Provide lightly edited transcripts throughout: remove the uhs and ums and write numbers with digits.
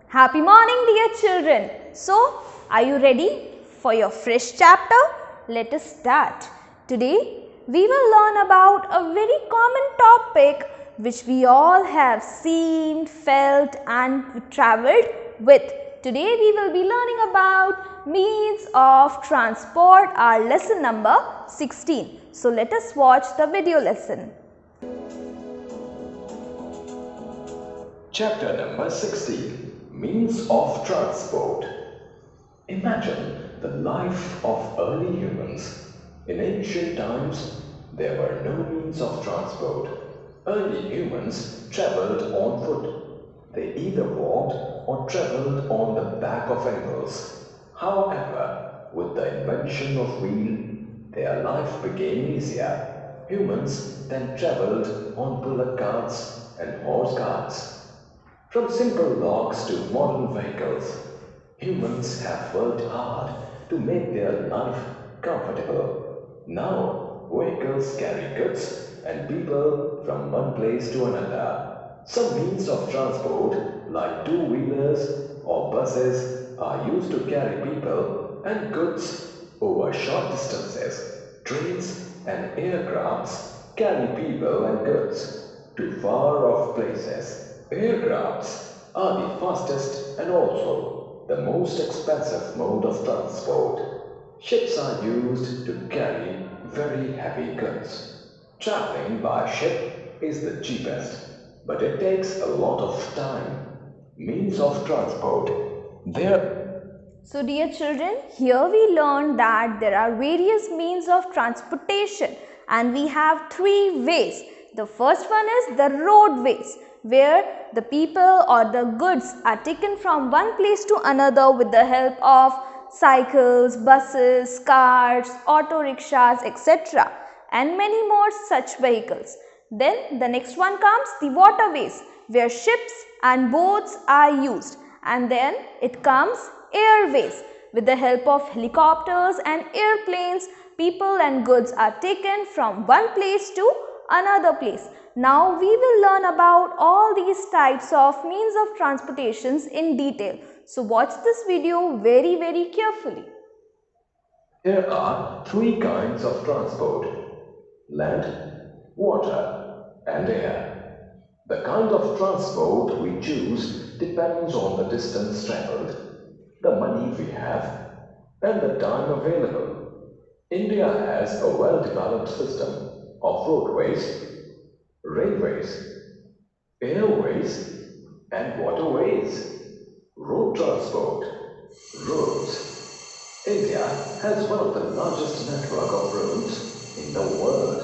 Happy morning, dear children. So, are you ready for your fresh chapter? Let us start. Today, we will learn about a very common topic which we all have seen, felt and travelled with. Today, we will be learning about means of transport, our lesson number 16. So, let us watch the video lesson. Chapter number 16, Means of Transport. Imagine the life of early humans. In ancient times, there were no means of transport. Early humans travelled on foot. They either walked or travelled on the back of animals. However, with the invention of wheel, their life became easier. Humans then travelled on bullock carts and horse carts. From simple logs to modern vehicles, humans have worked hard to make their life comfortable. Now, vehicles carry goods and people from one place to another. Some means of transport, like two-wheelers or buses, are used to carry people and goods over short distances. Trains and aircrafts carry people and goods to far-off places. Aircrafts are the fastest and also the most expensive mode of transport. Ships are used to carry very heavy goods. Traveling by ship is the cheapest, but it takes a lot of time. Means of transport. So dear children, here we learned that there are various means of transportation and we have three ways. The first one is the roadways, where the people or the goods are taken from one place to another with the help of cycles, buses, cars, auto rickshaws, etc. and many more such vehicles. Then the next one comes the waterways, where ships and boats are used, and then it comes airways. With the help of helicopters and airplanes, people and goods are taken from one place to another place. Now we will learn about all these types of means of transportations in detail. So watch this video very carefully. There are three kinds of transport: land, water, and air. The kind of transport we choose depends on the distance traveled, the money we have, and the time available. India has a well-developed system of roadways, railways, airways, and waterways. Road transport. Roads. India has one of the largest network of roads in the world.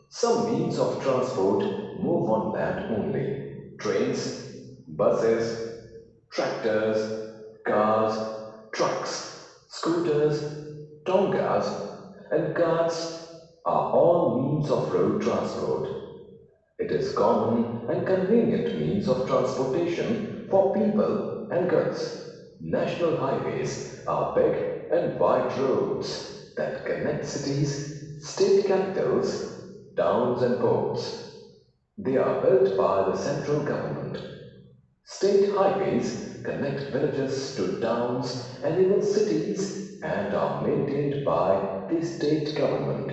Some means of transport move on land only. Trains, buses, tractors, cars, trucks, scooters, tongas, and carts are all means of road transport. It is common and convenient means of transportation for people and goods. National highways are big and wide roads that connect cities, state capitals, towns and ports. They are built by the central government. State highways connect villages to towns and even cities and are maintained by the state government.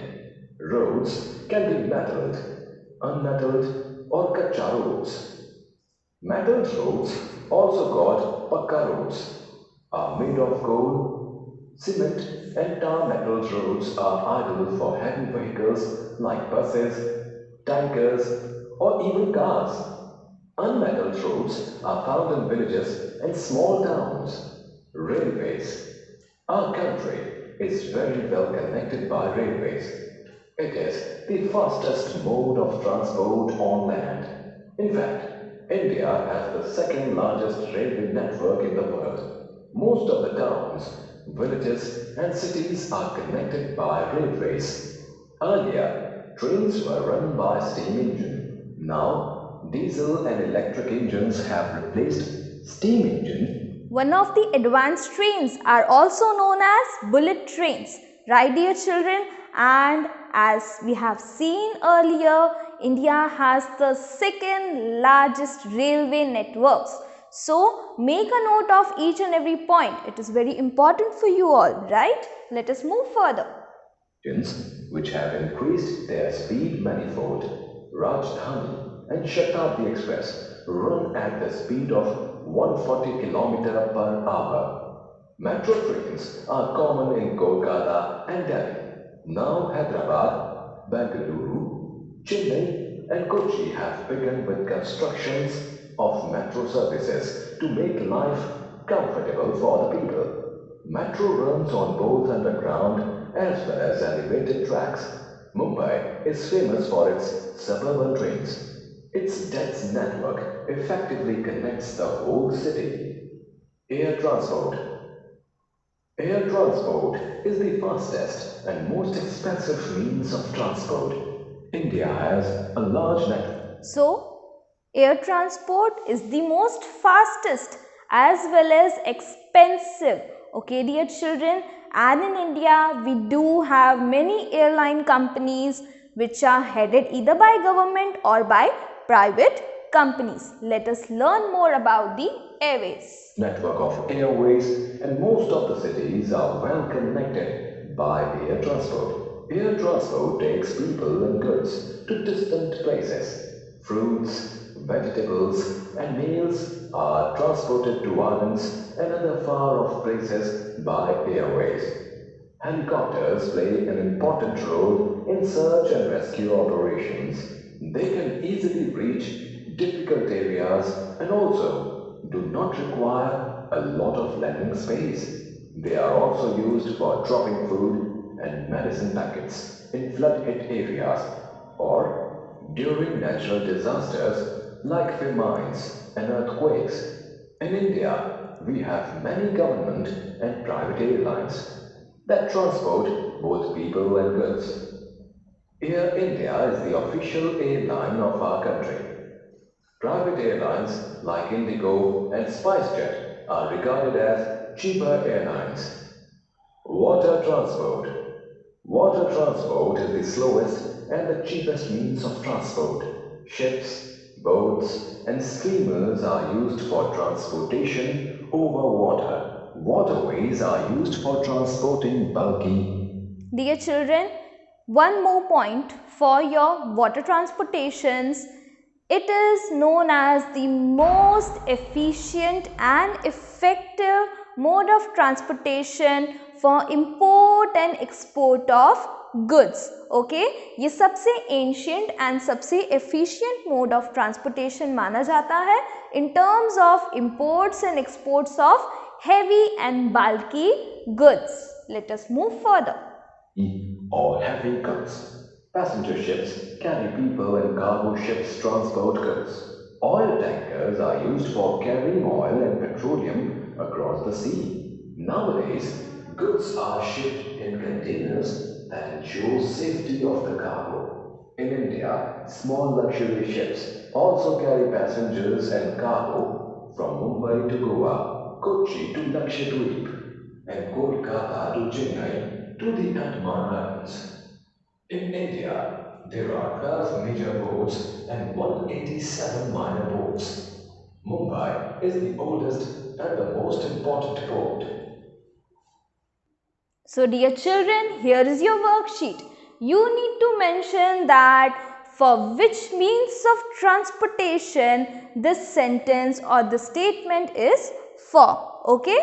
Roads can be metalled, unmetalled, or kacha roads. Metalled roads, also called pakka roads, are made of coal, cement, and tar. Metalled roads are ideal for heavy vehicles like buses, tankers, or even cars. Unmetalled roads are found in villages and small towns. Railways. Our country is very well connected by railways. It is the fastest mode of transport on land. In fact, India has the second largest railway network in the world. Most of the towns, villages, and cities are connected by railways. Earlier, trains were run by steam engine. Now, diesel and electric engines have replaced steam engine. One of the advanced trains are also known as bullet trains, right dear children? And as we have seen earlier, India has the second largest railway networks. So make a note of each and every point. It is very important for you all, right? Let us move further. Which have increased their speed manifold, Rajdhani and Shatabdi Express run at the speed of 140 km per hour. Metro trains are common in Kolkata and Delhi. Now Hyderabad, Bengaluru, Chennai and Kochi have begun with constructions of metro services to make life comfortable for the people. Metro runs on both underground as well as elevated tracks. Mumbai is famous for its suburban trains. Its dense network effectively connects the whole city. Air transport. Air transport is the fastest and most expensive means of transport. India has a large network. So, air transport is the most fastest as well as expensive. Okay, dear children, and in India we do have many airline companies which are headed either by government or by private companies. Let us learn more about the airways. Network of airways, and most of the cities are well connected by air transport. Air transport takes people and goods to distant places. Fruits, vegetables, and meals are transported to islands and other far-off places by airways. Helicopters play an important role in search and rescue operations. They can easily reach difficult areas and also do not require a lot of landing space. They are also used for dropping food and medicine packets in flood-hit areas or during natural disasters like famines and earthquakes. In India, we have many government and private airlines that transport both people and goods. Air India is the official airline of our country. Private airlines like Indigo and SpiceJet are regarded as cheaper airlines. Water transport. Water transport is the slowest and the cheapest means of transport. Ships, boats, and steamers are used for transportation over water. Waterways are used for transporting bulky. Dear children, one more point for your water transportations. It is known as the most efficient and effective mode of transportation for import and export of goods. Okay, ये सबसे ancient and सबसे efficient mode of transportation माना जाता है in terms of imports and exports of heavy and bulky goods. Let us move further. Or heavy goods. Passenger ships carry people and cargo ships transport goods. Oil tankers are used for carrying oil and petroleum across the sea. Nowadays, goods are shipped in containers that ensure safety of the cargo. In India, small luxury ships also carry passengers and cargo from Mumbai to Goa, Kochi to Lakshadweep, and Kolkata to Chennai to the Andaman Islands. In India, there are 12 major ports and 187 minor ports. Mumbai is the oldest and the most important port. So dear children, here is your worksheet. You need to mention that for which means of transportation this sentence or the statement is for. Okay?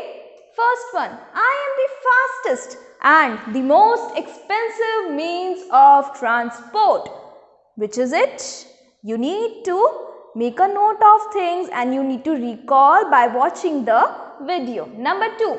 First one, I am the fastest and the most expensive means of transport. Which is it? You need to make a note of things and you need to recall by watching the video. Number 2,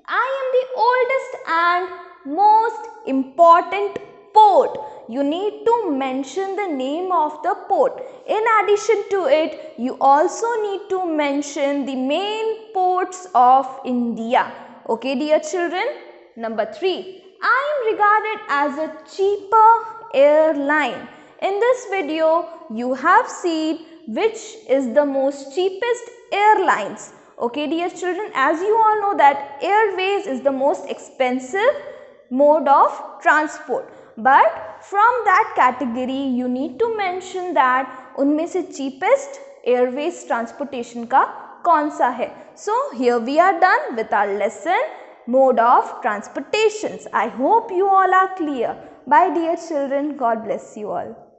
I am the oldest and most important port. You need to mention the name of the port. In addition to it, you also need to mention the main ports of India. Okay, dear children? Number 3, I am regarded as a cheaper airline. In this video, you have seen which is the most cheapest airlines. Okay, dear children, as you all know that airways is the most expensive mode of transport. But from that category, you need to mention that उनमें से cheapest airways transportation का कौन सा है. So here we are done with our lesson mode of transportations. I hope you all are clear. Bye dear children. God bless you all.